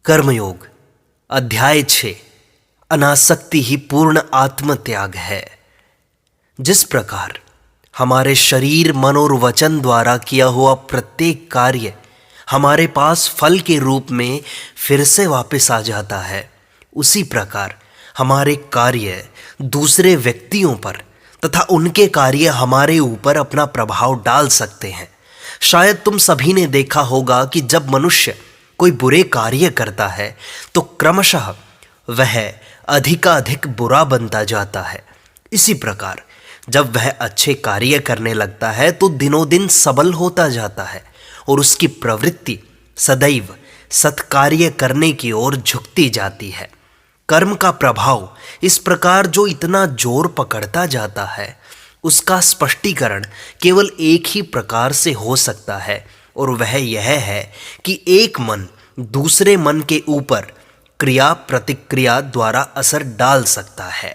कर्मयोग अध्याय 6 अनासक्ति ही पूर्ण आत्मत्याग है। जिस प्रकार हमारे शरीर, मन और वचन द्वारा किया हुआ प्रत्येक कार्य हमारे पास फल के रूप में फिर से वापस आ जाता है, उसी प्रकार हमारे कार्य दूसरे व्यक्तियों पर तथा उनके कार्य हमारे ऊपर अपना प्रभाव डाल सकते हैं। शायद तुम सभी ने देखा होगा कि जब मनुष्य कोई बुरे कार्य करता है तो क्रमशः वह अधिकाधिक बुरा बनता जाता है। इसी प्रकार जब वह अच्छे कार्य करने लगता है तो दिनों दिन सबल होता जाता है और उसकी प्रवृत्ति सदैव सत्कार्य करने की ओर झुकती जाती है। कर्म का प्रभाव इस प्रकार जो इतना जोर पकड़ता जाता है, उसका स्पष्टीकरण केवल एक ही प्रकार से हो सकता है, और वह यह है कि एक मन दूसरे मन के ऊपर क्रिया प्रतिक्रिया द्वारा असर डाल सकता है।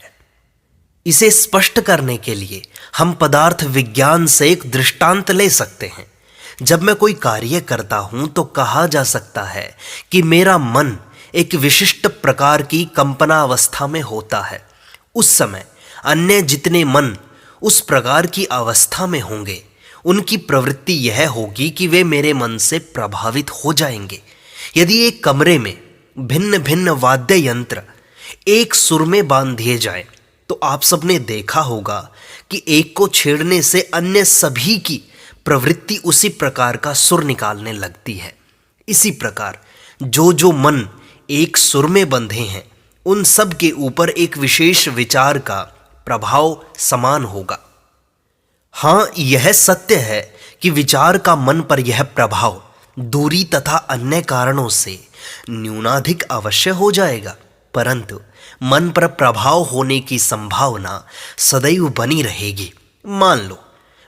इसे स्पष्ट करने के लिए हम पदार्थ विज्ञान से एक दृष्टांत ले सकते हैं। जब मैं कोई कार्य करता हूं तो कहा जा सकता है कि मेरा मन एक विशिष्ट प्रकार की कंपनावस्था में होता है। उस समय अन्य जितने मन उस प्रकार की अवस्था में होंगे, उनकी प्रवृत्ति यह होगी कि वे मेरे मन से प्रभावित हो जाएंगे। यदि एक कमरे में भिन्न भिन्न वाद्य यंत्र एक सुर में बांध दिए जाएं, तो आप सबने देखा होगा कि एक को छेड़ने से अन्य सभी की प्रवृत्ति उसी प्रकार का सुर निकालने लगती है। इसी प्रकार जो मन एक सुर में बंधे हैं, उन सब के ऊपर एक विशेष विचार का प्रभाव समान होगा। हाँ, यह सत्य है कि विचार का मन पर यह प्रभाव दूरी तथा अन्य कारणों से न्यूनाधिक अवश्य हो जाएगा, परंतु मन पर प्रभाव होने की संभावना सदैव बनी रहेगी। मान लो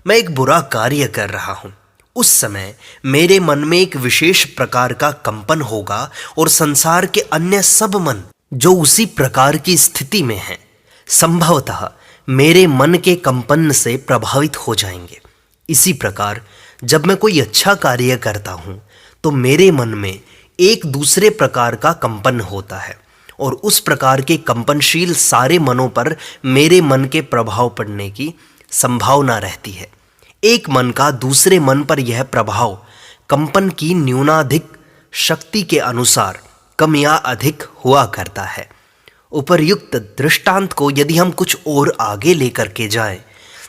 मैं एक बुरा कार्य कर रहा हूं, उस समय मेरे मन में एक विशेष प्रकार का कंपन होगा और संसार के अन्य सब मन जो उसी प्रकार की स्थिति में हैं, संभवतः मेरे मन के कंपन से प्रभावित हो जाएंगे। इसी प्रकार जब मैं कोई अच्छा कार्य करता हूं तो मेरे मन में एक दूसरे प्रकार का कंपन होता है और उस प्रकार के कंपनशील सारे मनों पर मेरे मन के प्रभाव पड़ने की संभावना रहती है। एक मन का दूसरे मन पर यह प्रभाव कंपन की न्यूनाधिक शक्ति के अनुसार कम या अधिक हुआ करता है। उपर्युक्त दृष्टांत को यदि हम कुछ और आगे लेकर के जाएं,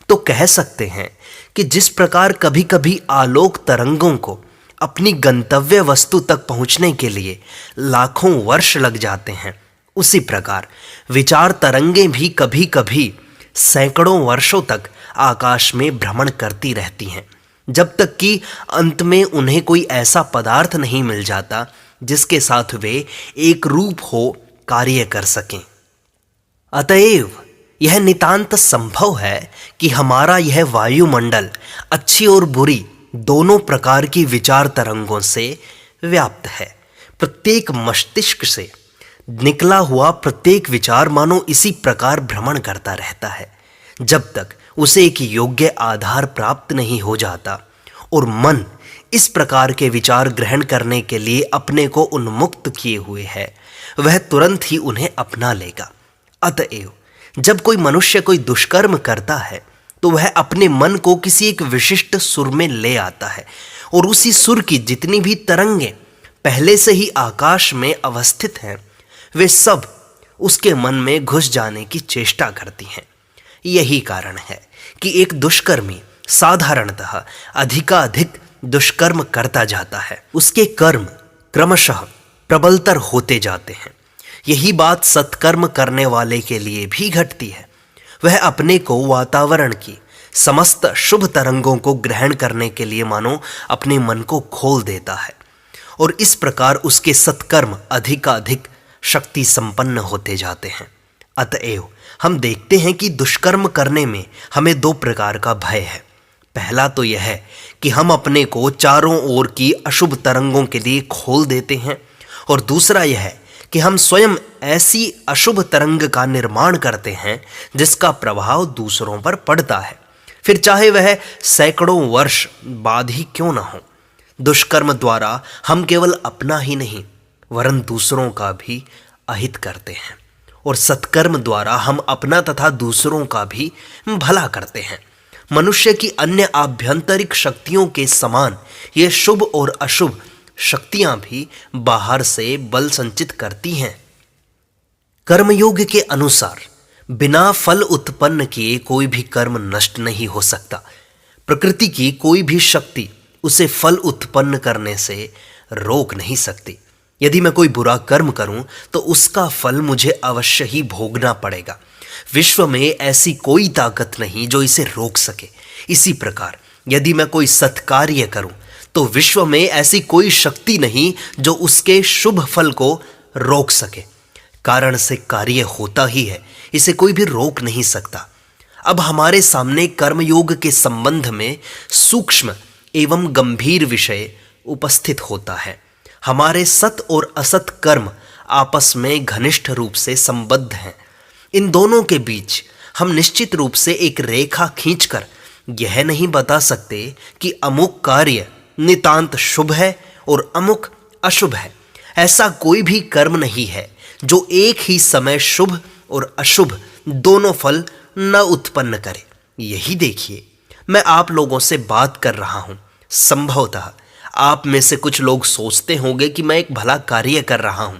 तो कह सकते हैं कि जिस प्रकार कभी कभी आलोक तरंगों को अपनी गंतव्य वस्तु तक पहुंचने के लिए लाखों वर्ष लग जाते हैं, उसी प्रकार विचार तरंगें भी कभी कभी सैकड़ों वर्षों तक आकाश में भ्रमण करती रहती हैं, जब तक कि अंत में उन्हें कोई ऐसा पदार्थ नहीं मिल जाता जिसके साथ वे एक रूप हो कार्य कर सकें। अतएव यह नितांत संभव है कि हमारा यह वायुमंडल अच्छी और बुरी दोनों प्रकार की विचार तरंगों से व्याप्त है। प्रत्येक मस्तिष्क से निकला हुआ प्रत्येक विचार मानो इसी प्रकार भ्रमण करता रहता है, जब तक उसे एक योग्य आधार प्राप्त नहीं हो जाता और मन इस प्रकार के विचार ग्रहण करने के लिए अपने को उन्मुक्त किए हुए है, वह तुरंत ही उन्हें अपना लेगा। अतएव जब कोई मनुष्य कोई दुष्कर्म करता है तो वह अपने मन को किसी एक विशिष्ट सुर में ले आता है और उसी सुर की जितनी भी तरंगें पहले से ही आकाश में अवस्थित हैं, वे सब उसके मन में घुस जाने की चेष्टा करती हैं। यही कारण है कि एक दुष्कर्मी साधारणतः अधिकाधिक दुष्कर्म करता जाता है, उसके कर्म क्रमशः प्रबलतर होते जाते हैं। यही बात सत्कर्म करने वाले के लिए भी घटती है। वह अपने को वातावरण की समस्त शुभ तरंगों को ग्रहण करने के लिए मानो अपने मन को खोल देता है और इस प्रकार उसके सत्कर्म अधिकाधिक शक्ति संपन्न होते जाते हैं। अतएव हम देखते हैं कि दुष्कर्म करने में हमें दो प्रकार का भय है। पहला तो यह है कि हम अपने को चारों ओर की अशुभ तरंगों के लिए खोल देते हैं, और दूसरा यह है कि हम स्वयं ऐसी अशुभ तरंग का निर्माण करते हैं जिसका प्रभाव दूसरों पर पड़ता है, फिर चाहे वह सैकड़ों वर्ष बाद ही क्यों न हो। दुष्कर्म द्वारा हम केवल अपना ही नहीं वरन दूसरों का भी अहित करते हैं, और सत्कर्म द्वारा हम अपना तथा दूसरों का भी भला करते हैं। मनुष्य की अन्य आभ्यंतरिक शक्तियों के समान ये शुभ और अशुभ शक्तियां भी बाहर से बल संचित करती हैं। कर्मयोग के अनुसार बिना फल उत्पन्न किए कोई भी कर्म नष्ट नहीं हो सकता। प्रकृति की कोई भी शक्ति उसे फल उत्पन्न करने से रोक नहीं सकती। यदि मैं कोई बुरा कर्म करूं तो उसका फल मुझे अवश्य ही भोगना पड़ेगा। विश्व में ऐसी कोई ताकत नहीं जो इसे रोक सके। इसी प्रकार यदि मैं कोई सत्कार्य करूं तो विश्व में ऐसी कोई शक्ति नहीं जो उसके शुभ फल को रोक सके। कारण से कार्य होता ही है, इसे कोई भी रोक नहीं सकता। अब हमारे सामने कर्मयोग के संबंध में सूक्ष्म एवं गंभीर विषय उपस्थित होता है। हमारे सत और असत कर्म आपस में घनिष्ठ रूप से संबद्ध हैं। इन दोनों के बीच हम निश्चित रूप से एक रेखा खींचकर यह नहीं बता सकते कि अमुक कार्य नितांत शुभ है और अमुक अशुभ है। ऐसा कोई भी कर्म नहीं है जो एक ही समय शुभ और अशुभ दोनों फल न उत्पन्न करे। यही देखिए, मैं आप लोगों से बात कर रहा हूं। संभवतः आप में से कुछ लोग सोचते होंगे कि मैं एक भला कार्य कर रहा हूं,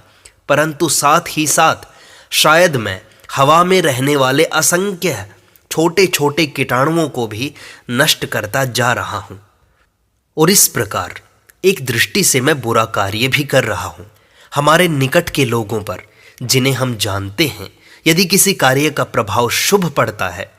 परंतु साथ ही साथ शायद मैं हवा में रहने वाले असंख्य छोटे छोटे कीटाणुओं को भी नष्ट करता जा रहा हूं। और इस प्रकार एक दृष्टि से मैं बुरा कार्य भी कर रहा हूं। हमारे निकट के लोगों पर, जिन्हें हम जानते हैं, यदि किसी कार्य का प्रभाव शुभ पड़ता है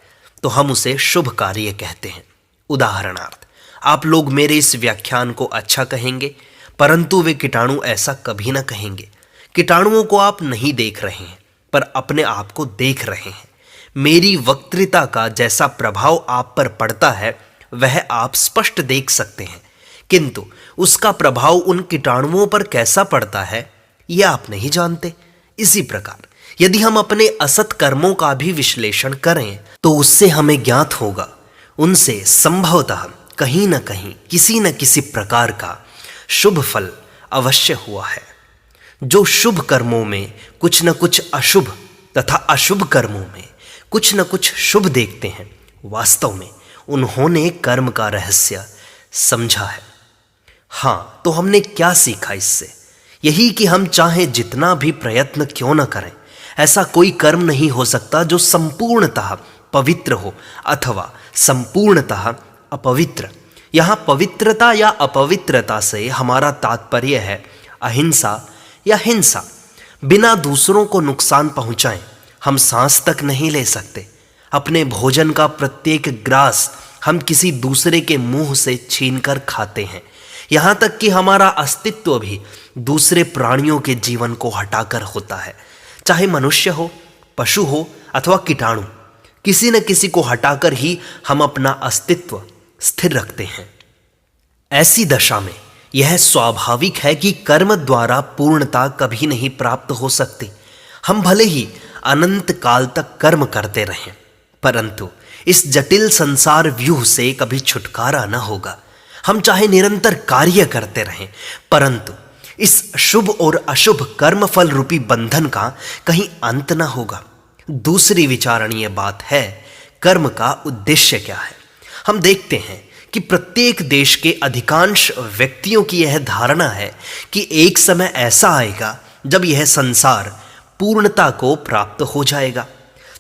तो हम उसे शुभ कार्य कहते हैं। उदाहरणार्थ, आप लोग मेरे इस व्याख्यान को अच्छा कहेंगे, परंतु वे कीटाणु ऐसा कभी ना कहेंगे। कीटाणुओं को आप नहीं देख रहे हैं, पर अपने आप को देख रहे हैं। मेरी वक्तृता का जैसा प्रभाव आप पर पड़ता है वह आप स्पष्ट देख सकते हैं, किंतु उसका प्रभाव उन कीटाणुओं पर कैसा पड़ता है यह आप नहीं जानते। इसी प्रकार यदि हम अपने असत कर्मों का भी विश्लेषण करें तो उससे हमें ज्ञात होगा उनसे संभवतः कहीं न कहीं किसी न किसी प्रकार का शुभ फल अवश्य हुआ है। जो शुभ कर्मों में कुछ न कुछ अशुभ तथा अशुभ कर्मों में कुछ न कुछ शुभ देखते हैं, वास्तव में उन्होंने कर्म का रहस्य समझा है। हाँ, तो हमने क्या सीखा इससे? यही कि हम चाहे जितना भी प्रयत्न क्यों न करें, ऐसा कोई कर्म नहीं हो सकता जो संपूर्णतः पवित्र हो अथवा संपूर्णतः अपवित्र। यहाँ पवित्रता या अपवित्रता से हमारा तात्पर्य है अहिंसा या हिंसा। बिना दूसरों को नुकसान पहुंचाएं हम सांस तक नहीं ले सकते। अपने भोजन का प्रत्येक ग्रास हम किसी दूसरे के मुंह से छीनकर खाते हैं। यहाँ तक कि हमारा अस्तित्व भी दूसरे प्राणियों के जीवन को हटाकर होता है। चाहे मनुष्य हो, पशु हो अथवा कीटाणु, किसी न किसी को हटाकर ही हम अपना अस्तित्व स्थिर रखते हैं। ऐसी दशा में यह स्वाभाविक है कि कर्म द्वारा पूर्णता कभी नहीं प्राप्त हो सकती। हम भले ही अनंत काल तक कर्म करते रहें, परंतु इस जटिल संसार व्यूह से कभी छुटकारा न होगा। हम चाहे निरंतर कार्य करते रहें, परंतु इस शुभ और अशुभ कर्म फल रूपी बंधन का कहीं अंत न होगा। दूसरी विचारणीय बात है कर्म का उद्देश्य क्या है। हम देखते हैं कि प्रत्येक देश के अधिकांश व्यक्तियों की यह धारणा है कि एक समय ऐसा आएगा जब यह संसार पूर्णता को प्राप्त हो जाएगा।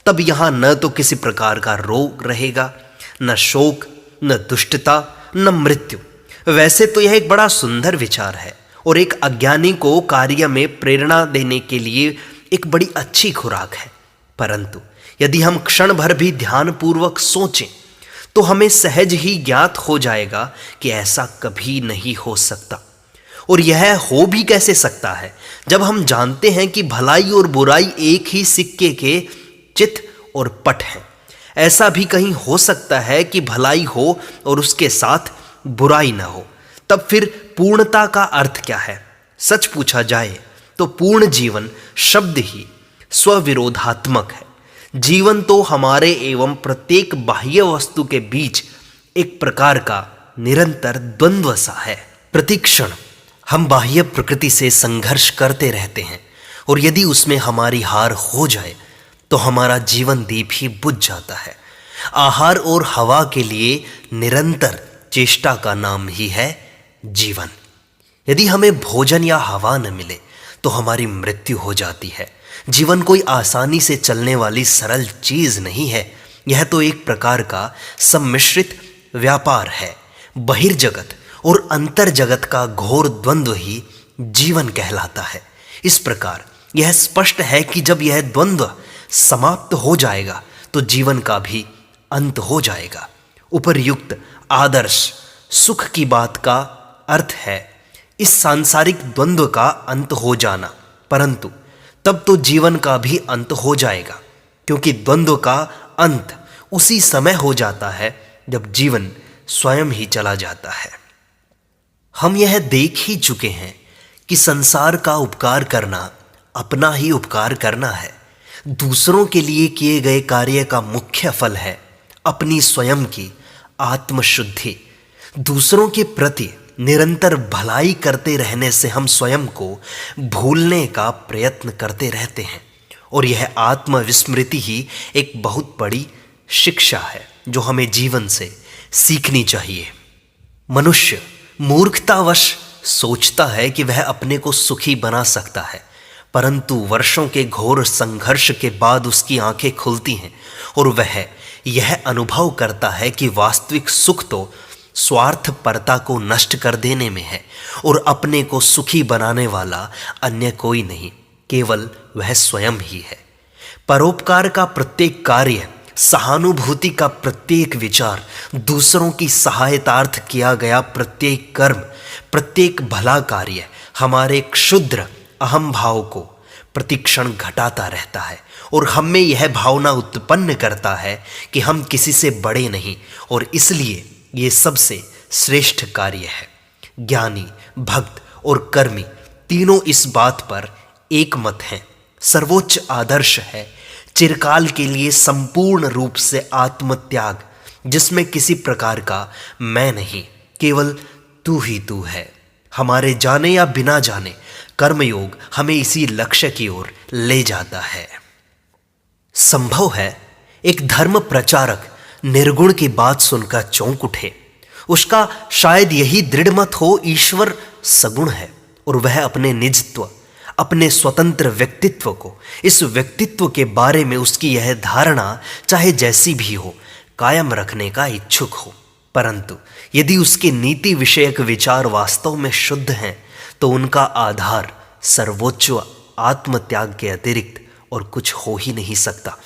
तब यहाँ न तो किसी प्रकार का रोग रहेगा, न शोक, न दुष्टता, न मृत्यु। वैसे तो यह एक बड़ा सुंदर विचार है और एक अज्ञानी को कार्य में प्रेरणा देने के लिए एक बड़ी अच्छी खुराक है, परंतु यदि हम क्षण भर भी ध्यानपूर्वक सोचें तो हमें सहज ही ज्ञात हो जाएगा कि ऐसा कभी नहीं हो सकता। और यह हो भी कैसे सकता है जब हम जानते हैं कि भलाई और बुराई एक ही सिक्के के चित और पट हैं। ऐसा भी कहीं हो सकता है कि भलाई हो और उसके साथ बुराई न हो। तब फिर पूर्णता का अर्थ क्या है? सच पूछा जाए तो पूर्ण जीवन शब्द ही स्वविरोधात्मक है। जीवन तो हमारे एवं प्रत्येक बाह्य वस्तु के बीच एक प्रकार का निरंतर द्वंद्व सा है। प्रतिक्षण हम बाह्य प्रकृति से संघर्ष करते रहते हैं और यदि उसमें हमारी हार हो जाए तो हमारा जीवन दीप ही बुझ जाता है। आहार और हवा के लिए निरंतर चेष्टा का नाम ही है जीवन। यदि हमें भोजन या हवा न मिले तो हमारी मृत्यु हो जाती है। जीवन कोई आसानी से चलने वाली सरल चीज नहीं है। यह तो एक प्रकार का सम्मिश्रित व्यापार है। बहिर्जगत और अंतर जगत का घोर द्वंद्व ही जीवन कहलाता है। इस प्रकार यह स्पष्ट है कि जब यह द्वंद्व समाप्त हो जाएगा तो जीवन का भी अंत हो जाएगा। उपर्युक्त आदर्श सुख की बात का अर्थ है इस सांसारिक द्वंद्व का अंत हो जाना, परंतु तब तो जीवन का भी अंत हो जाएगा, क्योंकि द्वंद्व का अंत उसी समय हो जाता है जब जीवन स्वयं ही चला जाता है। हम यह देख ही चुके हैं कि संसार का उपकार करना अपना ही उपकार करना है। दूसरों के लिए किए गए कार्य का मुख्य फल है अपनी स्वयं की आत्मशुद्धि। दूसरों के प्रति निरंतर भलाई करते रहने से हम स्वयं को भूलने का प्रयत्न करते रहते हैं, और यह आत्मविस्मृति ही एक बहुत बड़ी शिक्षा है जो हमें जीवन से सीखनी चाहिए। मनुष्य मूर्खतावश सोचता है कि वह अपने को सुखी बना सकता है, परंतु वर्षों के घोर संघर्ष के बाद उसकी आंखें खुलती हैं और वह यह अनुभव करता है कि वास्तविक सुख तो स्वार्थपरता को नष्ट कर देने में है, और अपने को सुखी बनाने वाला अन्य कोई नहीं, केवल वह स्वयं ही है। परोपकार का प्रत्येक कार्य, सहानुभूति का प्रत्येक विचार, दूसरों की सहायतार्थ किया गया प्रत्येक कर्म, प्रत्येक भला कार्य हमारे क्षुद्र अहम भाव को प्रतिक्षण घटाता रहता है और हम में यह भावना उत्पन्न करता है कि हम किसी से बड़े नहीं, और इसलिए ये सबसे श्रेष्ठ कार्य है। ज्ञानी, भक्त और कर्मी तीनों इस बात पर एक मत हैं। सर्वोच्च आदर्श है चिरकाल के लिए संपूर्ण रूप से आत्मत्याग, जिसमें किसी प्रकार का मैं नहीं, केवल तू ही तू है। हमारे जाने या बिना जाने कर्मयोग हमें इसी लक्ष्य की ओर ले जाता है। संभव है एक धर्म प्रचारक निर्गुण की बात सुनकर चौंक उठे। उसका शायद यही दृढ़ मत हो ईश्वर सगुण है, और वह अपने निजत्व, अपने स्वतंत्र व्यक्तित्व को, इस व्यक्तित्व के बारे में उसकी यह धारणा चाहे जैसी भी हो, कायम रखने का इच्छुक हो। परंतु यदि उसके नीति विषयक विचार वास्तव में शुद्ध हैं तो उनका आधार सर्वोच्च आत्मत्याग के अतिरिक्त और कुछ हो ही नहीं सकता।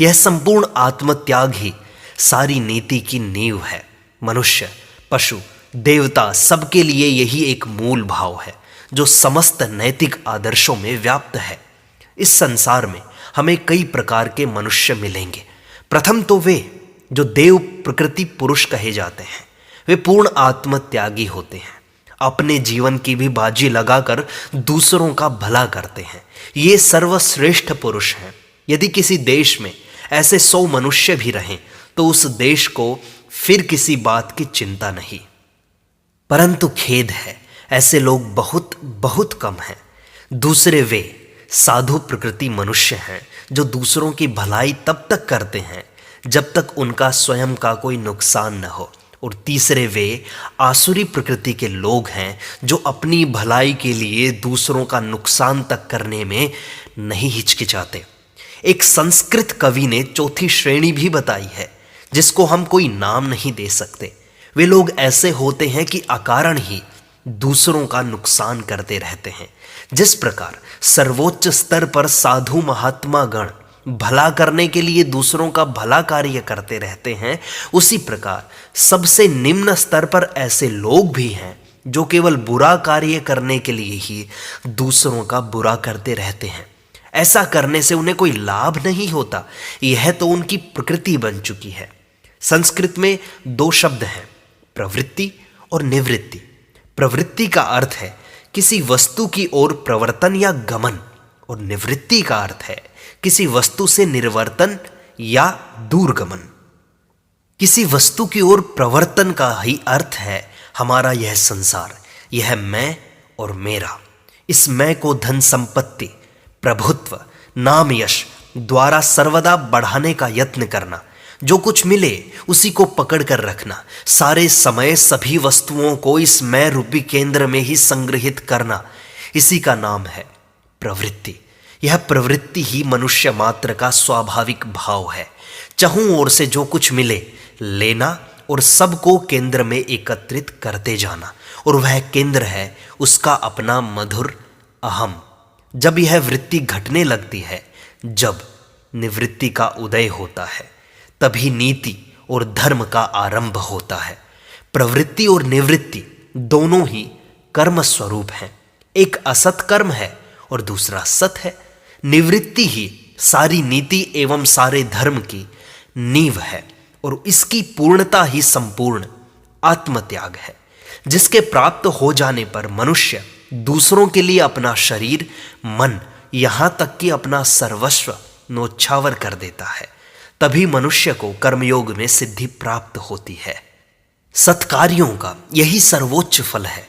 यह संपूर्ण आत्मत्याग ही सारी नीति की नींव है। मनुष्य, पशु, देवता सबके लिए यही एक मूल भाव है जो समस्त नैतिक आदर्शों में व्याप्त है। इस संसार में हमें कई प्रकार के मनुष्य मिलेंगे। प्रथम तो वे जो देव प्रकृति पुरुष कहे जाते हैं, वे पूर्ण आत्मत्यागी होते हैं, अपने जीवन की भी बाजी लगाकर दूसरों का भला करते हैं। ये सर्वश्रेष्ठ पुरुष हैं। यदि किसी देश में ऐसे 100 मनुष्य भी रहें तो उस देश को फिर किसी बात की चिंता नहीं। परंतु खेद है, ऐसे लोग बहुत बहुत कम हैं। दूसरे वे साधु प्रकृति मनुष्य हैं जो दूसरों की भलाई तब तक करते हैं जब तक उनका स्वयं का कोई नुकसान न हो, और तीसरे वे आसुरी प्रकृति के लोग हैं जो अपनी भलाई के लिए दूसरों का नुकसान तक करने में नहीं हिचकिचाते। एक संस्कृत कवि ने चौथी श्रेणी भी बताई है जिसको हम कोई नाम नहीं दे सकते। वे लोग ऐसे होते हैं कि अकारण ही दूसरों का नुकसान करते रहते हैं। जिस प्रकार सर्वोच्च स्तर पर साधु महात्मा गण भला करने के लिए दूसरों का भला कार्य करते रहते हैं, उसी प्रकार सबसे निम्न स्तर पर ऐसे लोग भी हैं जो केवल बुरा कार्य करने के लिए ही दूसरों का बुरा करते रहते हैं। ऐसा करने से उन्हें कोई लाभ नहीं होता, यह तो उनकी प्रकृति बन चुकी है। संस्कृत में 2 शब्द हैं, प्रवृत्ति और निवृत्ति। प्रवृत्ति का अर्थ है किसी वस्तु की ओर प्रवर्तन या गमन, और निवृत्ति का अर्थ है किसी वस्तु से निर्वर्तन या दूरगमन। किसी वस्तु की ओर प्रवर्तन का ही अर्थ है हमारा यह संसार, यह मैं और मेरा। इस मैं को धन संपत्ति, प्रभुत्व, नाम, यश द्वारा सर्वदा बढ़ाने का यत्न करना। जो कुछ मिले उसी को पकड़ कर रखना। सारे समय सभी वस्तुओं को इस मैं रूपी केंद्र में ही संग्रहित करना, इसी का नाम है प्रवृत्ति। यह प्रवृत्ति ही मनुष्य मात्र का स्वाभाविक भाव है। चहुं ओर से जो कुछ मिले लेना और सबको केंद्र में एकत्रित करते जाना, और वह केंद्र है उसका अपना मधुर अहम। जब यह वृत्ति घटने लगती है, जब निवृत्ति का उदय होता है, तभी नीति और धर्म का आरंभ होता है। प्रवृत्ति और निवृत्ति दोनों ही कर्म स्वरूप हैं। एक असत कर्म है और दूसरा सत है। निवृत्ति ही सारी नीति एवं सारे धर्म की नींव है, और इसकी पूर्णता ही संपूर्ण आत्मत्याग है, जिसके प्राप्त हो जाने पर मनुष्य दूसरों के लिए अपना शरीर, मन, यहां तक कि अपना सर्वस्व न्योछावर कर देता है। तभी मनुष्य को कर्मयोग में सिद्धि प्राप्त होती है। सत्कार्यों का यही सर्वोच्च फल है।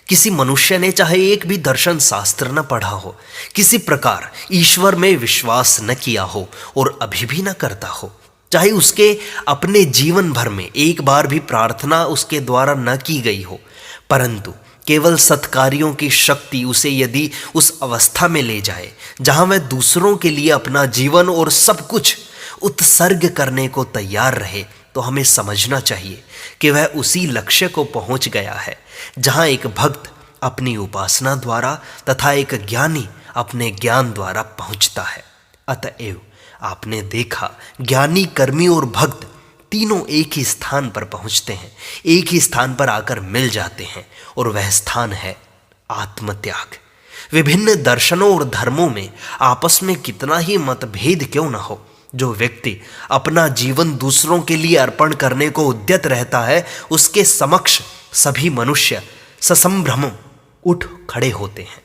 किसी मनुष्य ने चाहे एक भी दर्शन शास्त्र न पढ़ा हो, किसी प्रकार ईश्वर में विश्वास न किया हो और अभी भी न करता हो, चाहे उसके अपने जीवन भर में एक बार भी प्रार्थना उसके द्वारा न की गई हो, परंतु केवल सत्कार्यों की शक्ति उसे यदि उस अवस्था में ले जाए जहां वह दूसरों के लिए अपना जीवन और सब कुछ उत्सर्ग करने को तैयार रहे, तो हमें समझना चाहिए कि वह उसी लक्ष्य को पहुंच गया है जहां एक भक्त अपनी उपासना द्वारा तथा एक ज्ञानी अपने ज्ञान द्वारा पहुंचता है। अतएव आपने देखा, ज्ञानी, कर्मी और भक्त तीनों एक ही स्थान पर पहुंचते हैं, एक ही स्थान पर आकर मिल जाते हैं, और वह स्थान है आत्मत्याग। विभिन्न दर्शनों और धर्मों में आपस में कितना ही मतभेद क्यों न हो, जो व्यक्ति अपना जीवन दूसरों के लिए अर्पण करने को उद्यत रहता है, उसके समक्ष सभी मनुष्य ससंभ्रम उठ खड़े होते हैं,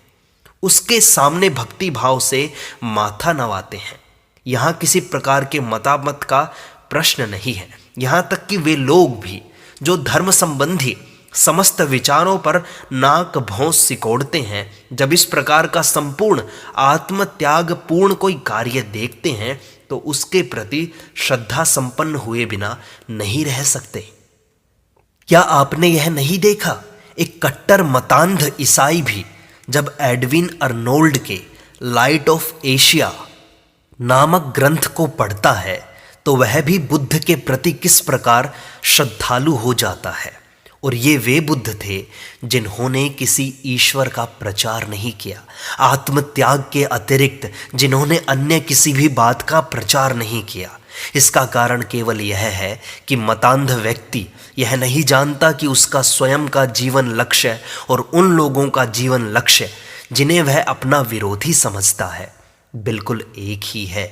उसके सामने भक्ति भाव से माथा नवाते हैं। यहाँ किसी प्रकार के मतामत का प्रश्न नहीं है। यहाँ तक कि वे लोग भी जो धर्म संबंधी समस्त विचारों पर नाक भौं सिकोड़ते हैं, जब इस प्रकार का संपूर्ण आत्मत्याग पूर्ण कोई कार्य देखते हैं, तो उसके प्रति श्रद्धा संपन्न हुए बिना नहीं रह सकते। क्या आपने यह नहीं देखा, एक कट्टर मतांध ईसाई भी जब एडविन अर्नोल्ड के लाइट ऑफ एशिया नामक ग्रंथ को पढ़ता है, तो वह भी बुद्ध के प्रति किस प्रकार श्रद्धालु हो जाता है। और ये वे बुद्ध थे जिन्होंने किसी ईश्वर का प्रचार नहीं किया, आत्मत्याग के अतिरिक्त जिन्होंने अन्य किसी भी बात का प्रचार नहीं किया। इसका कारण केवल यह है कि मतांध व्यक्ति यह नहीं जानता कि उसका स्वयं का जीवन लक्ष्य और उन लोगों का जीवन लक्ष्य जिन्हें वह अपना विरोधी समझता है बिल्कुल एक ही है।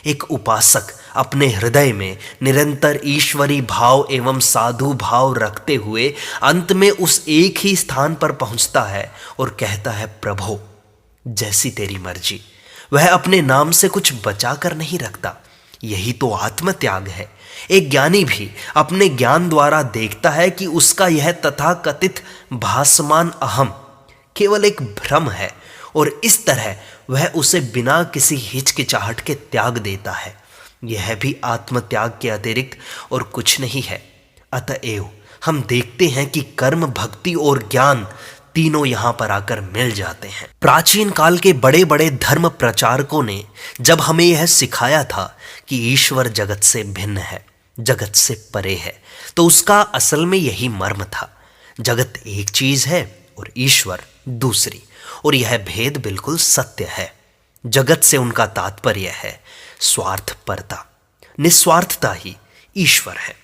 एक उपासक अपने हृदय में निरंतर ईश्वरी भाव एवं साधु भाव रखते हुए अंत में उस एक ही स्थान पर पहुंचता है और कहता है, प्रभु जैसी तेरी मर्जी। वह अपने नाम से कुछ बचा कर नहीं रखता। यही तो आत्मत्याग है। एक ज्ञानी भी अपने ज्ञान द्वारा देखता है कि उसका यह तथाकथित भासमान अहम केवल एक भ्रम है, और इस तरह वह उसे बिना किसी हिचकिचाहट के त्याग देता है। यह भी आत्मत्याग के अतिरिक्त और कुछ नहीं है। अतएव हम देखते हैं कि कर्म, भक्ति और ज्ञान तीनों यहां पर आकर मिल जाते हैं। प्राचीन काल के बड़े बड़े धर्म प्रचारकों ने जब हमें यह सिखाया था कि ईश्वर जगत से भिन्न है, जगत से परे है, तो उसका असल में यही मर्म था। जगत एक चीज है और ईश्वर दूसरी, और यह भेद बिल्कुल सत्य है। जगत से उनका तात्पर्य है स्वार्थपरता। निस्वार्थता ही ईश्वर है।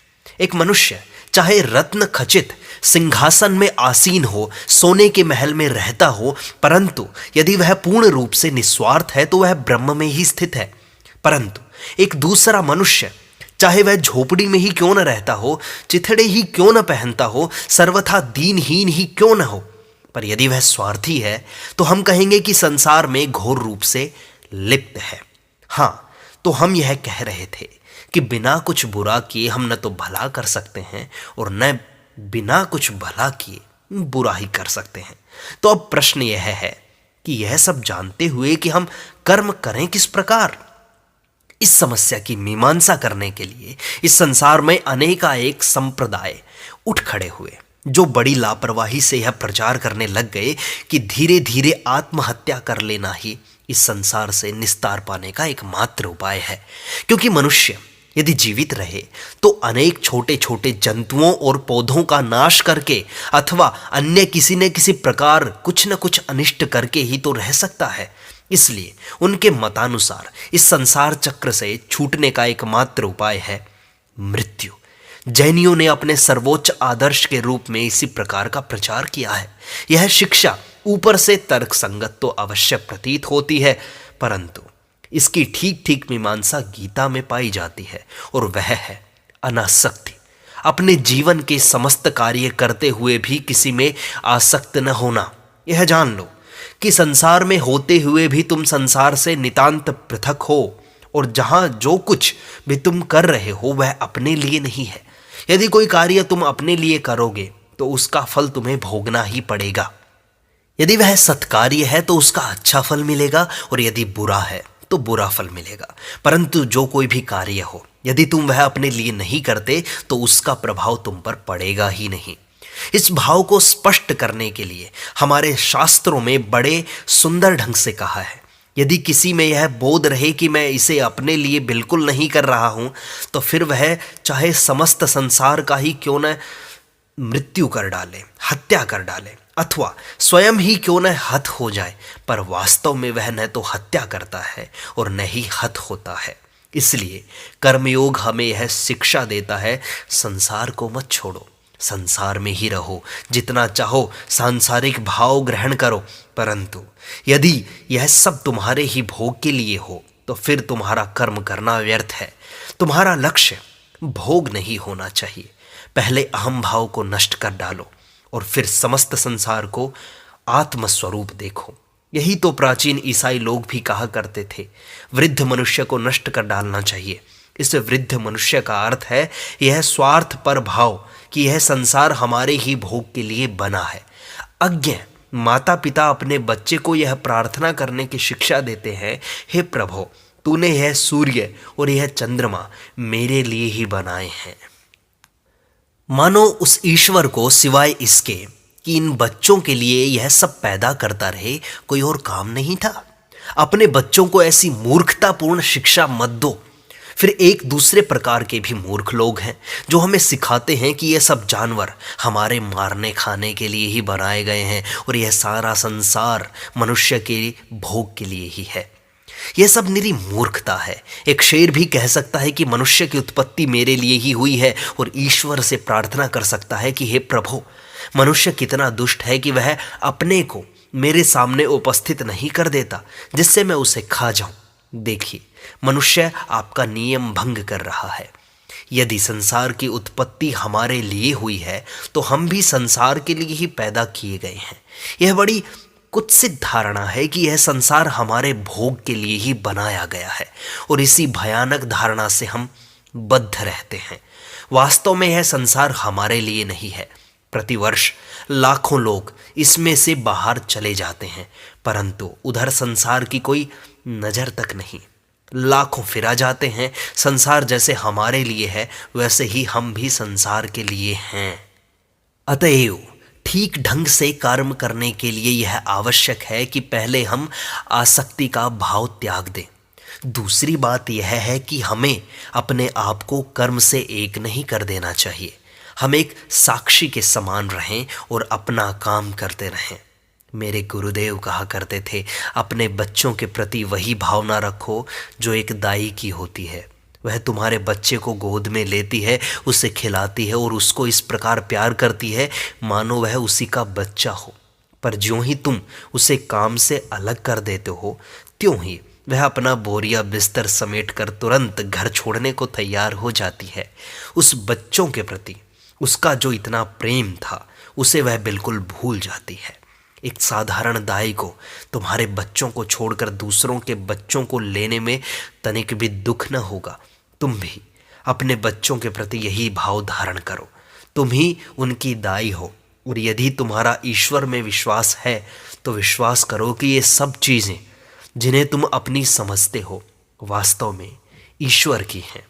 एक मनुष्य चाहे रत्न खचित सिंहासन में आसीन हो, सोने के महल में रहता हो, परंतु यदि वह पूर्ण रूप से निस्वार्थ है तो वह ब्रह्म में ही स्थित है। परंतु एक दूसरा मनुष्य चाहे वह झोपड़ी में ही क्यों न रहता हो, चिथड़े ही क्यों न पहनता हो, सर्वथा दीनहीन ही क्यों न हो, पर यदि वह स्वार्थी है तो हम कहेंगे कि संसार में घोर रूप से लिप्त है। हाँ, तो हम यह कह रहे थे कि बिना कुछ बुरा किए हम न तो भला कर सकते हैं और न बिना कुछ भला किए बुरा ही कर सकते हैं। तो अब प्रश्न यह है कि यह सब जानते हुए कि हम कर्म करें किस प्रकार। इस समस्या की मीमांसा करने के लिए इस संसार में अनेकानेक संप्रदाय उठ खड़े हुए, जो बड़ी लापरवाही से यह प्रचार करने लग गए कि धीरे धीरे आत्महत्या कर लेना ही इस संसार से निस्तार पाने का एकमात्र उपाय है। क्योंकि मनुष्य यदि जीवित रहे तो अनेक छोटे छोटे जंतुओं और पौधों का नाश करके अथवा अन्य किसी न किसी प्रकार कुछ न कुछ अनिष्ट करके ही तो रह सकता है। इसलिए उनके मतानुसार इस संसार चक्र से छूटने का एकमात्र उपाय है मृत्यु। जैनियों ने अपने सर्वोच्च आदर्श के रूप में इसी प्रकार का प्रचार किया है। यह शिक्षा ऊपर से तर्क संगत तो अवश्य प्रतीत होती है, परंतु इसकी ठीक ठीक मीमांसा गीता में पाई जाती है, और वह है अनासक्ति। अपने जीवन के समस्त कार्य करते हुए भी किसी में आसक्त न होना। यह जान लो कि संसार में होते हुए भी तुम संसार से नितांत पृथक हो, और जहां जो कुछ भी तुम कर रहे हो वह अपने लिए नहीं है। यदि कोई कार्य तुम अपने लिए करोगे तो उसका फल तुम्हें भोगना ही पड़ेगा। यदि वह सत्कार्य है तो उसका अच्छा फल मिलेगा, और यदि बुरा है तो बुरा फल मिलेगा। परंतु जो कोई भी कार्य हो, यदि तुम वह अपने लिए नहीं करते तो उसका प्रभाव तुम पर पड़ेगा ही नहीं। इस भाव को स्पष्ट करने के लिए हमारे शास्त्रों में बड़े सुंदर ढंग से कहा है। यदि किसी में यह बोध रहे कि मैं इसे अपने लिए बिल्कुल नहीं कर रहा हूं, तो फिर वह चाहे समस्त संसार का ही क्यों न मृत्यु कर डाले, हत्या कर डाले, अथवा स्वयं ही क्यों न हत हो जाए, पर वास्तव में वह न तो हत्या करता है और न ही हत होता है। इसलिए कर्मयोग हमें यह शिक्षा देता है, संसार को मत छोड़ो, संसार में ही रहो, जितना चाहो सांसारिक भाव ग्रहण करो, परंतु यदि यह सब तुम्हारे ही भोग के लिए हो तो फिर तुम्हारा कर्म करना व्यर्थ है। तुम्हारा लक्ष्य भोग नहीं होना चाहिए। पहले अहम भाव को नष्ट कर डालो और फिर समस्त संसार को आत्मस्वरूप देखो। यही तो प्राचीन ईसाई लोग भी कहा करते थे, वृद्ध मनुष्य को नष्ट कर डालना चाहिए। इस वृद्ध मनुष्य का अर्थ है यह स्वार्थ पर भाव कि यह संसार हमारे ही भोग के लिए बना है। अज्ञ माता पिता अपने बच्चे को यह प्रार्थना करने की शिक्षा देते हैं, हे प्रभु, तूने यह सूर्य और यह चंद्रमा मेरे लिए ही बनाए हैं। मानो उस ईश्वर को सिवाय इसके कि इन बच्चों के लिए यह सब पैदा करता रहे कोई और काम नहीं था। अपने बच्चों को ऐसी मूर्खतापूर्ण शिक्षा मत दो। फिर एक दूसरे प्रकार के भी मूर्ख लोग हैं जो हमें सिखाते हैं कि यह सब जानवर हमारे मारने खाने के लिए ही बनाए गए हैं और यह सारा संसार मनुष्य के भोग के लिए ही है। यह सब निरी मूर्खता है। एक शेर भी कह सकता है कि मनुष्य की उत्पत्ति मेरे लिए ही हुई है और ईश्वर से प्रार्थना कर सकता है कि हे प्रभु, मनुष्य कितना दुष्ट है कि वह अपने को मेरे सामने उपस्थित नहीं कर देता जिससे मैं उसे खा जाऊं। देखिए, मनुष्य आपका नियम भंग कर रहा है। यदि संसार की उत्पत्ति हमारे लिए हुई है तो हम भी संसार के लिए ही पैदा किए गए हैं। यह बड़ी कुत्सित धारणा है कि यह संसार हमारे भोग के लिए ही बनाया गया है और इसी भयानक धारणा से हम बद्ध रहते हैं। वास्तव में यह संसार हमारे लिए नहीं है। प्रतिवर्ष लाखों लोग इसमें से बाहर चले जाते हैं, परंतु उधर संसार की कोई नजर तक नहीं। लाखों फिरा जाते हैं। संसार जैसे हमारे लिए है वैसे ही हम भी संसार के लिए हैं। अतएव ठीक ढंग से कर्म करने के लिए यह आवश्यक है कि पहले हम आसक्ति का भाव त्याग दें। दूसरी बात यह है कि हमें अपने आप को कर्म से एक नहीं कर देना चाहिए। हम एक साक्षी के समान रहें और अपना काम करते रहें। मेरे गुरुदेव कहा करते थे, अपने बच्चों के प्रति वही भावना रखो जो एक दाई की होती है। वह तुम्हारे बच्चे को गोद में लेती है, उसे खिलाती है और उसको इस प्रकार प्यार करती है मानो वह उसी का बच्चा हो। पर ज्यों ही तुम उसे काम से अलग कर देते हो, त्यों ही वह अपना बोरिया बिस्तर समेट कर तुरंत घर छोड़ने को तैयार हो जाती है। उस बच्चों के प्रति उसका जो इतना प्रेम था उसे वह बिल्कुल भूल जाती है। एक साधारण दाई को तुम्हारे बच्चों को छोड़कर दूसरों के बच्चों को लेने में तनिक भी दुख न होगा। तुम भी अपने बच्चों के प्रति यही भाव धारण करो। तुम ही उनकी दाई हो। और यदि तुम्हारा ईश्वर में विश्वास है तो विश्वास करो कि ये सब चीज़ें जिन्हें तुम अपनी समझते हो वास्तव में ईश्वर की हैं।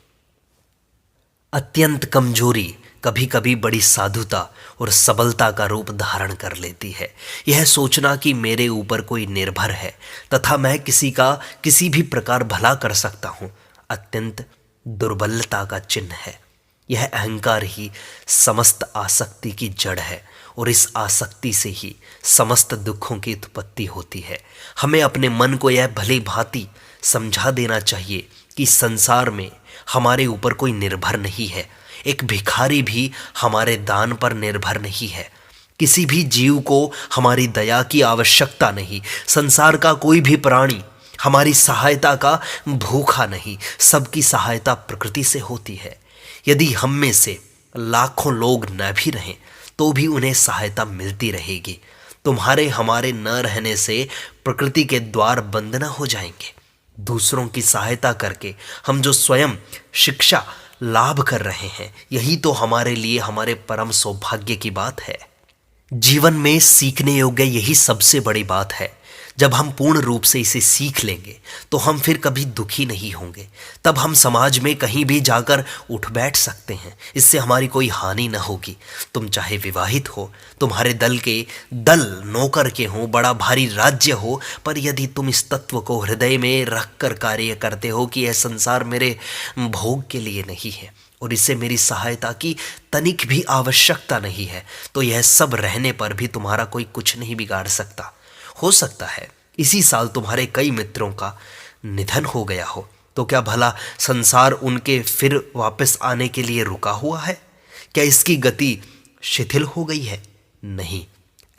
अत्यंत कमजोरी कभी कभी बड़ी साधुता और सबलता का रूप धारण कर लेती है। यह सोचना कि मेरे ऊपर कोई निर्भर है तथा मैं किसी का किसी भी प्रकार भला कर सकता हूँ अत्यंत दुर्बलता का चिन्ह है। यह अहंकार ही समस्त आसक्ति की जड़ है और इस आसक्ति से ही समस्त दुखों की उत्पत्ति होती है। हमें अपने मन को यह भली भांति समझा देना चाहिए कि संसार में हमारे ऊपर कोई निर्भर नहीं है। एक भिखारी भी हमारे दान पर निर्भर नहीं है। किसी भी जीव को हमारी दया की आवश्यकता नहीं। संसार का कोई भी प्राणी हमारी सहायता का भूखा नहीं। सबकी सहायता प्रकृति से होती है। यदि हम में से लाखों लोग न भी रहें तो भी उन्हें सहायता मिलती रहेगी। तुम्हारे हमारे न रहने से प्रकृति के द्वार बंद न हो जाएंगे। दूसरों की सहायता करके हम जो स्वयं शिक्षा लाभ कर रहे हैं यही तो हमारे लिए हमारे परम सौभाग्य की बात है। जीवन में सीखने योग्य यही सबसे बड़ी बात है। जब हम पूर्ण रूप से इसे सीख लेंगे तो हम फिर कभी दुखी नहीं होंगे। तब हम समाज में कहीं भी जाकर उठ बैठ सकते हैं। इससे हमारी कोई हानि न होगी। तुम चाहे विवाहित हो, तुम्हारे दल नौकर के हों, बड़ा भारी राज्य हो, पर यदि तुम इस तत्व को हृदय में रख कर कार्य करते हो कि यह संसार मेरे भोग के लिए नहीं है और इसे मेरी सहायता की तनिक भी आवश्यकता नहीं है, तो यह सब रहने पर भी तुम्हारा कोई कुछ नहीं बिगाड़ सकता। हो सकता है इसी साल तुम्हारे कई मित्रों का निधन हो गया हो, तो क्या भला संसार उनके फिर वापस आने के लिए रुका हुआ है? क्या इसकी गति शिथिल हो गई है? नहीं,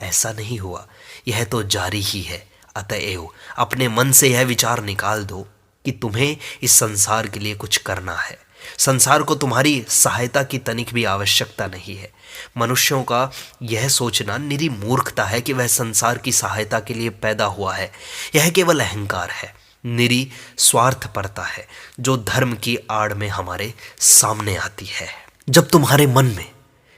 ऐसा नहीं हुआ। यह तो जारी ही है। अतएव अपने मन से यह विचार निकाल दो कि तुम्हें इस संसार के लिए कुछ करना है। संसार को तुम्हारी सहायता की तनिक भी आवश्यकता नहीं है। मनुष्यों का यह सोचना निरी मूर्खता है कि वह संसार की सहायता के लिए पैदा हुआ है। यह केवल अहंकार है, निरी स्वार्थपरता है जो धर्म की आड़ में हमारे सामने आती है। जब तुम्हारे मन में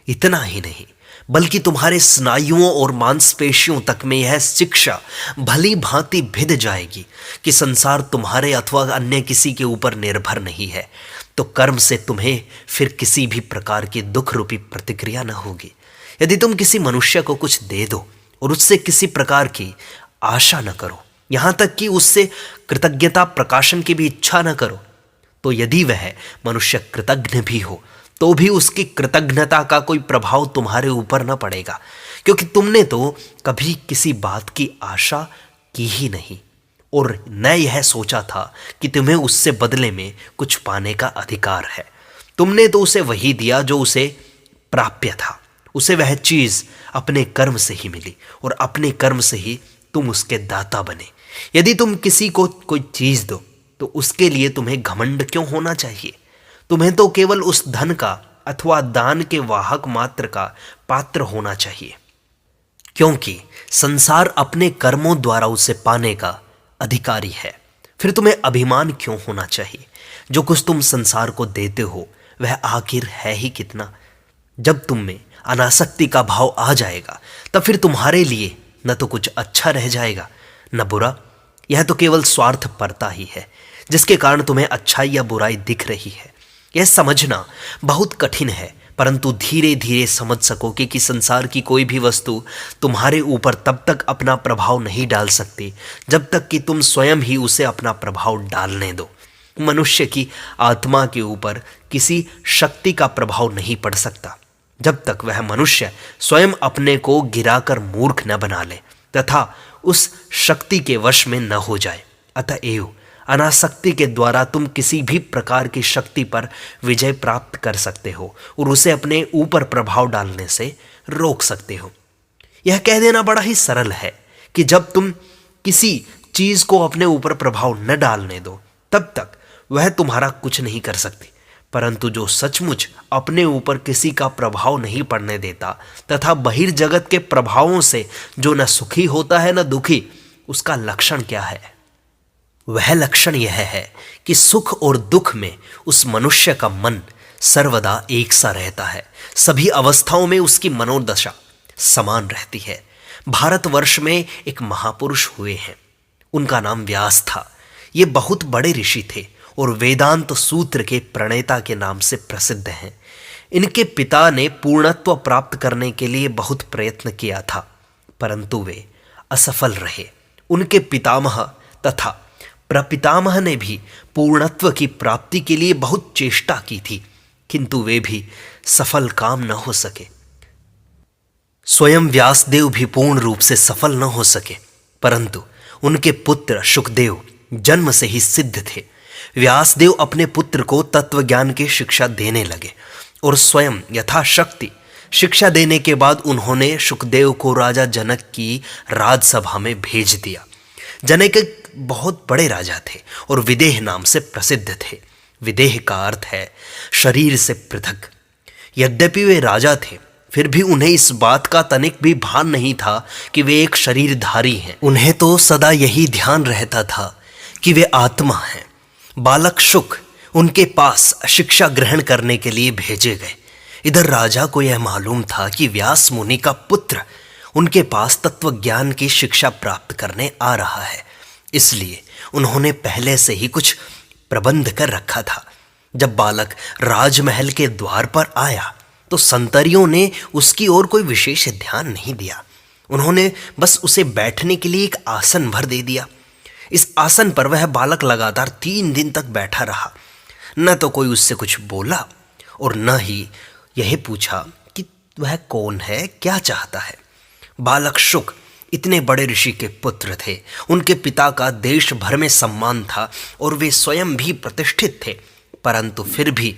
इतना ही नहीं बल्कि तुम्हारे स्नायुओं और मांसपेशियों तक में यह शिक्षा भली भांति भिद जाएगी कि संसार तुम्हारे अथवा अन्य किसी के ऊपर निर्भर नहीं है, तो कर्म से तुम्हें फिर किसी भी प्रकार की दुख रूपी प्रतिक्रिया न होगी। यदि तुम किसी मनुष्य को कुछ दे दो और उससे किसी प्रकार की आशा न करो, यहाँ तक कि उससे कृतज्ञता प्रकाशन की भी इच्छा न करो, तो यदि वह मनुष्य कृतज्ञ भी हो तो भी उसकी कृतज्ञता का कोई प्रभाव तुम्हारे ऊपर न पड़ेगा, क्योंकि तुमने तो कभी किसी बात की आशा की ही नहीं और न यह सोचा था कि तुम्हें उससे बदले में कुछ पाने का अधिकार है। तुमने तो उसे वही दिया जो उसे प्राप्य था। उसे वह चीज अपने कर्म से ही मिली और अपने कर्म से ही तुम उसके दाता बने। यदि तुम किसी को कोई चीज दो तो उसके लिए तुम्हें घमंड क्यों होना चाहिए? तुम्हें तो केवल उस धन का अथवा दान के वाहक मात्र का पात्र होना चाहिए, क्योंकि संसार अपने कर्मों द्वारा उसे पाने का अधिकारी है। फिर तुम्हें अभिमान क्यों होना चाहिए? जो कुछ तुम संसार को देते हो वह आखिर है ही कितना? जब तुम में अनासक्ति का भाव आ जाएगा तब फिर तुम्हारे लिए न तो कुछ अच्छा रह जाएगा न बुरा। यह तो केवल स्वार्थपरता ही है जिसके कारण तुम्हें अच्छाई या बुराई दिख रही है। यह समझना बहुत कठिन है, परंतु धीरे धीरे समझ सकोगे कि संसार की कोई भी वस्तु तुम्हारे ऊपर तब तक अपना प्रभाव नहीं डाल सकती जब तक कि तुम स्वयं ही उसे अपना प्रभाव डालने दो। मनुष्य की आत्मा के ऊपर किसी शक्ति का प्रभाव नहीं पड़ सकता जब तक वह मनुष्य स्वयं अपने को गिराकर मूर्ख न बना ले तथा उस शक्ति के वश में न हो जाए। अतएव अनासक्ति के द्वारा तुम किसी भी प्रकार की शक्ति पर विजय प्राप्त कर सकते हो और उसे अपने ऊपर प्रभाव डालने से रोक सकते हो। यह कह देना बड़ा ही सरल है कि जब तुम किसी चीज को अपने ऊपर प्रभाव न डालने दो तब तक वह तुम्हारा कुछ नहीं कर सकती, परंतु जो सचमुच अपने ऊपर किसी का प्रभाव नहीं पड़ने देता तथा बहिर्जगत के प्रभावों से जो न सुखी होता है न दुखी, उसका लक्षण क्या है? वह लक्षण यह है कि सुख और दुख में उस मनुष्य का मन सर्वदा एक सा रहता है। सभी अवस्थाओं में उसकी मनोदशा समान रहती है। भारतवर्ष में एक महापुरुष हुए हैं, उनका नाम व्यास था। ये बहुत बड़े ऋषि थे और वेदांत सूत्र के प्रणेता के नाम से प्रसिद्ध हैं। इनके पिता ने पूर्णत्व प्राप्त करने के लिए बहुत प्रयत्न किया था, परंतु वे असफल रहे। उनके पितामह तथा प्रपितामह ने भी पूर्णत्व की प्राप्ति के लिए बहुत चेष्टा की थी, किंतु वे भी सफल काम न हो सके। स्वयं व्यासदेव भी पूर्ण रूप से सफल न हो सके, परंतु उनके पुत्र शुकदेव जन्म से ही सिद्ध थे। व्यासदेव अपने पुत्र को तत्व ज्ञान की शिक्षा देने लगे और स्वयं यथाशक्ति शिक्षा देने के बाद उन्होंने शुकदेव को राजा जनक की राजसभा में भेज दिया। जनक एक बहुत बड़े राजा थे और विदेह नाम से प्रसिद्ध थे। विदेह का अर्थ है शरीर से पृथक। यद्यपि वे राजा थे, फिर भी उन्हें इस बात का तनिक भी भान नहीं था कि वे एक शरीरधारी हैं। उन्हें तो सदा यही ध्यान रहता था कि वे आत्मा हैं। बालक शुक उनके पास शिक्षा ग्रहण करने के लिए भेजे गए। इधर राजा को यह मालूम था कि व्यास मुनि का पुत्र उनके पास तत्व ज्ञान की शिक्षा प्राप्त करने आ रहा है, इसलिए उन्होंने पहले से ही कुछ प्रबंध कर रखा था। जब बालक राजमहल के द्वार पर आया तो संतरियों ने उसकी ओर कोई विशेष ध्यान नहीं दिया। उन्होंने बस उसे बैठने के लिए एक आसन भर दे दिया। इस आसन पर वह बालक लगातार 3 दिन तक बैठा रहा। न तो कोई उससे कुछ बोला और न ही यह पूछा कि वह कौन है, क्या चाहता है। बालक शुक इतने बड़े ऋषि के पुत्र थे, उनके पिता का देश भर में सम्मान था और वे स्वयं भी प्रतिष्ठित थे, परंतु फिर भी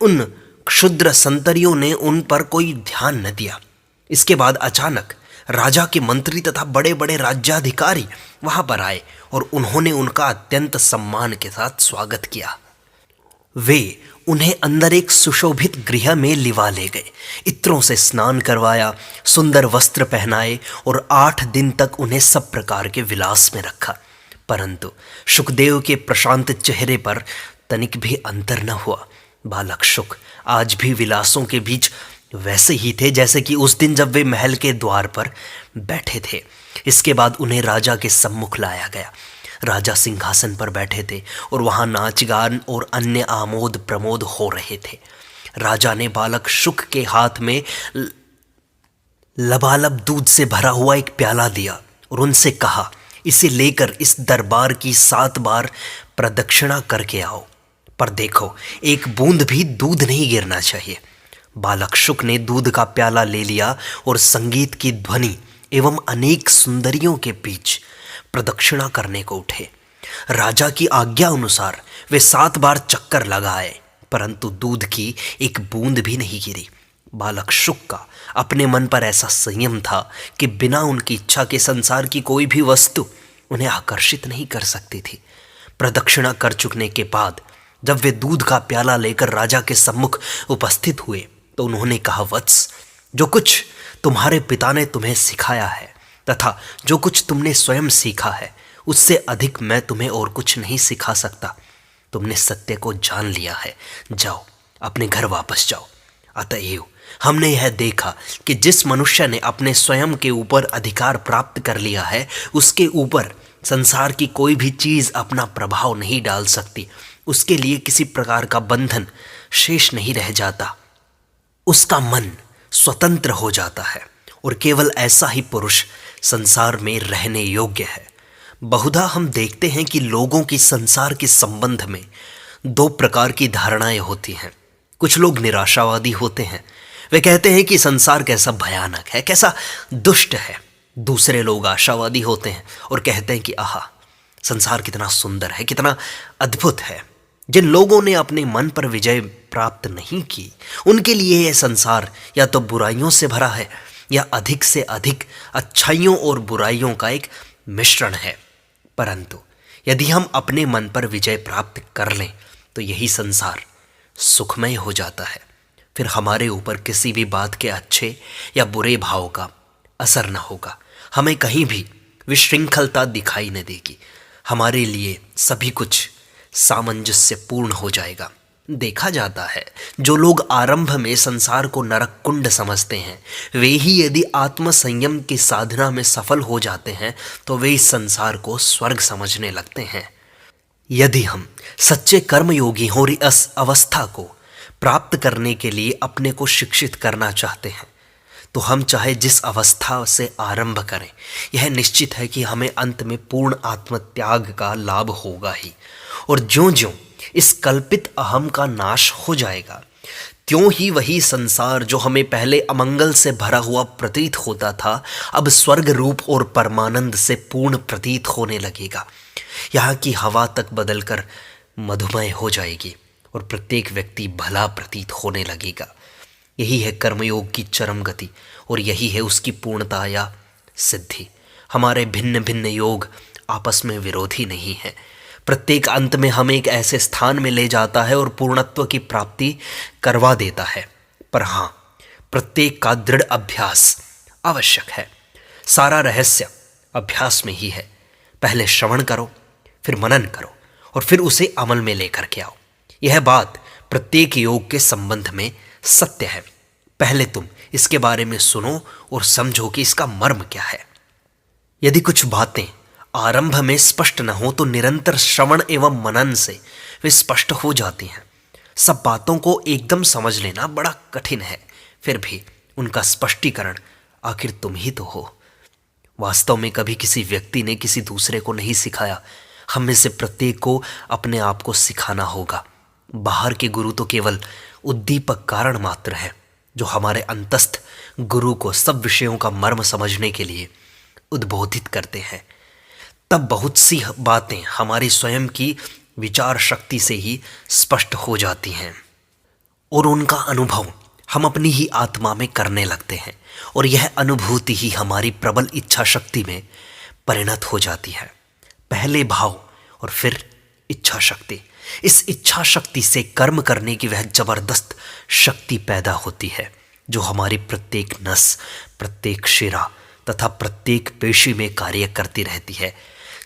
उन क्षुद्र संतरियों ने उन पर कोई ध्यान न दिया। इसके बाद अचानक राजा के मंत्री तथा बड़े बड़े राज्याधिकारी वहां पर आए और उन्होंने उनका अत्यंत सम्मान के साथ स्वागत किया। वे उन्हें अंदर एक सुशोभित गृह में लिवा ले गए, इत्रों से स्नान करवाया, सुंदर वस्त्र पहनाए और 8 दिन तक उन्हें सब प्रकार के विलास में रखा। परंतु शुकदेव के प्रशांत चेहरे पर तनिक भी अंतर न हुआ। बालक शुक आज भी विलासों के बीच वैसे ही थे जैसे कि उस दिन जब वे महल के द्वार पर बैठे थे। इसके बाद उन्हें राजा के सम्मुख लाया गया। राजा सिंहासन पर बैठे थे और वहां नाच गान और अन्य आमोद प्रमोद हो रहे थे। राजा ने बालक शुक के हाथ में लबालब दूध से भरा हुआ एक प्याला दिया और उनसे कहा, इसे लेकर इस दरबार की 7 बार प्रदक्षिणा करके आओ, पर देखो एक बूंद भी दूध नहीं गिरना चाहिए। बालक शुक ने दूध का प्याला ले लिया और संगीत की ध्वनि एवं अनेक सुंदरियों के बीच प्रदक्षिणा करने को उठे। राजा की आज्ञा अनुसार वे 7 बार चक्कर लगाए, परंतु दूध की एक बूंद भी नहीं गिरी। बालक शुक का अपने मन पर ऐसा संयम था कि बिना उनकी इच्छा के संसार की कोई भी वस्तु उन्हें आकर्षित नहीं कर सकती थी। प्रदक्षिणा कर चुकने के बाद जब वे दूध का प्याला लेकर राजा के सम्मुख उपस्थित हुए तो उन्होंने कहा, वत्स, जो कुछ तुम्हारे पिता ने तुम्हें सिखाया है तथा जो कुछ तुमने स्वयं सीखा है, उससे अधिक मैं तुम्हें और कुछ नहीं सिखा सकता। तुमने सत्य को जान लिया है, जाओ अपने घर वापस जाओ। अतएव हमने यह देखा कि जिस मनुष्य ने अपने स्वयं के ऊपर अधिकार प्राप्त कर लिया है, उसके ऊपर संसार की कोई भी चीज अपना प्रभाव नहीं डाल सकती। उसके लिए किसी प्रकार का बंधन शेष नहीं रह जाता। उसका मन स्वतंत्र हो जाता है और केवल ऐसा ही पुरुष संसार में रहने योग्य है। बहुधा हम देखते हैं कि लोगों की संसार के संबंध में 2 प्रकार की धारणाएं होती हैं। कुछ लोग निराशावादी होते हैं, वे कहते हैं कि संसार कैसा भयानक है, कैसा दुष्ट है। दूसरे लोग आशावादी होते हैं और कहते हैं कि आहा, संसार कितना सुंदर है, कितना अद्भुत है। जिन लोगों ने अपने मन पर विजय प्राप्त नहीं की, उनके लिए यह संसार या तो बुराइयों से भरा है या अधिक से अधिक अच्छाइयों और बुराइयों का एक मिश्रण है। परंतु यदि हम अपने मन पर विजय प्राप्त कर लें तो यही संसार सुखमय हो जाता है। फिर हमारे ऊपर किसी भी बात के अच्छे या बुरे भाव का असर न होगा। हमें कहीं भी विशृंखलता दिखाई न देगी। हमारे लिए सभी कुछ सामंजस्य पूर्ण हो जाएगा। देखा जाता है जो लोग आरंभ में संसार को नरक कुंड समझते हैं, वे ही यदि आत्म संयम की साधना में सफल हो जाते हैं तो वे इस संसार को स्वर्ग समझने लगते हैं। यदि हम सच्चे कर्मयोगी हो और इस अवस्था को प्राप्त करने के लिए अपने को शिक्षित करना चाहते हैं तो हम चाहे जिस अवस्था से आरंभ करें, यह निश्चित है कि हमें अंत में पूर्ण आत्मत्याग का लाभ होगा ही। और ज्यों ज्यों इस कल्पित अहम का नाश हो जाएगा, त्यों ही वही संसार जो हमें पहले अमंगल से भरा हुआ प्रतीत होता था, अब स्वर्ग रूप और परमानंद से पूर्ण प्रतीत होने लगेगा। यहाँ की हवा तक बदलकर मधुमय हो जाएगी और प्रत्येक व्यक्ति भला प्रतीत होने लगेगा। यही है कर्मयोग की चरम गति और यही है उसकी पूर्णता या सिद्धि। हमारे भिन्न भिन्न योग आपस में विरोधी नहीं है। प्रत्येक अंत में हमें एक ऐसे स्थान में ले जाता है और पूर्णत्व की प्राप्ति करवा देता है। पर हाँ, प्रत्येक का दृढ़ अभ्यास आवश्यक है। सारा रहस्य अभ्यास में ही है। पहले श्रवण करो, फिर मनन करो और फिर उसे अमल में लेकर के आओ। यह बात प्रत्येक योग के संबंध में सत्य है। पहले तुम इसके बारे में सुनो और समझो कि इसका मर्म क्या है। यदि कुछ बातें आरंभ में स्पष्ट न हो तो निरंतर श्रवण एवं मनन से वे स्पष्ट हो जाती हैं। सब बातों को एकदम समझ लेना बड़ा कठिन है, फिर भी उनका स्पष्टीकरण आखिर तुम ही तो हो। वास्तव में कभी किसी व्यक्ति ने किसी दूसरे को नहीं सिखाया। हम में से प्रत्येक को अपने आप को सिखाना होगा। बाहर के गुरु तो केवल उद्दीपक कारण मात्र है, जो हमारे अंतस्थ गुरु को सब विषयों का मर्म समझने के लिए उद्बोधित करते हैं। तब बहुत सी बातें हमारी स्वयं की विचार शक्ति से ही स्पष्ट हो जाती हैं और उनका अनुभव हम अपनी ही आत्मा में करने लगते हैं और यह अनुभूति ही हमारी प्रबल इच्छा शक्ति में परिणत हो जाती है। पहले भाव और फिर इच्छा शक्ति। इस इच्छा शक्ति से कर्म करने की वह जबरदस्त शक्ति पैदा होती है जो हमारी प्रत्येक नस, प्रत्येक शिरा तथा प्रत्येक पेशी में कार्य करती रहती है,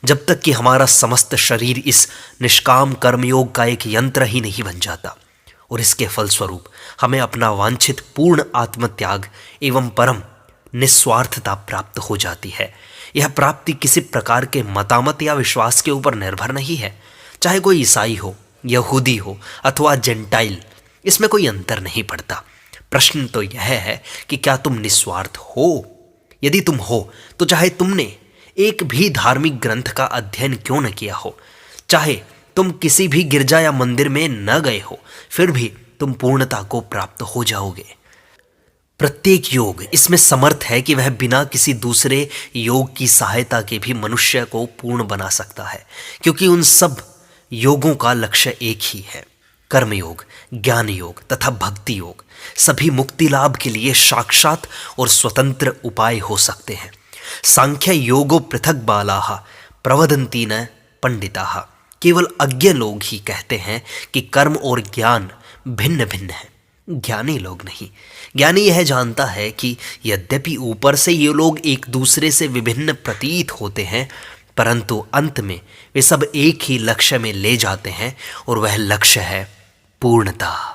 जब तक कि हमारा समस्त शरीर इस निष्काम कर्मयोग का एक यंत्र ही नहीं बन जाता। और इसके फलस्वरूप हमें अपना वांछित पूर्ण आत्मत्याग एवं परम निस्वार्थता प्राप्त हो जाती है। यह प्राप्ति किसी प्रकार के मतामत या विश्वास के ऊपर निर्भर नहीं है। चाहे कोई ईसाई हो, यहूदी हो अथवा जेंटाइल, इसमें कोई अंतर नहीं पड़ता। प्रश्न तो यह है कि क्या तुम निस्वार्थ हो? यदि तुम हो तो चाहे तुमने एक भी धार्मिक ग्रंथ का अध्ययन क्यों न किया हो, चाहे तुम किसी भी गिरजा या मंदिर में न गए हो, फिर भी तुम पूर्णता को प्राप्त हो जाओगे। प्रत्येक योग इसमें समर्थ है कि वह बिना किसी दूसरे योग की सहायता के भी मनुष्य को पूर्ण बना सकता है, क्योंकि उन सब योगों का लक्ष्य एक ही है। कर्मयोग, ज्ञान योग तथा भक्ति योग सभी मुक्ति लाभ के लिए साक्षात और स्वतंत्र उपाय हो सकते हैं। सांख्य योगो पृथक बालाः प्रवदन्ति न पंडिताः। केवल अज्ञ लोग ही कहते हैं कि कर्म और ज्ञान भिन्न भिन्न है, ज्ञानी लोग नहीं। ज्ञानी यह जानता है कि यद्यपि ऊपर से ये लोग एक दूसरे से विभिन्न प्रतीत होते हैं, परंतु अंत में वे सब एक ही लक्ष्य में ले जाते हैं और वह लक्ष्य है पूर्णता।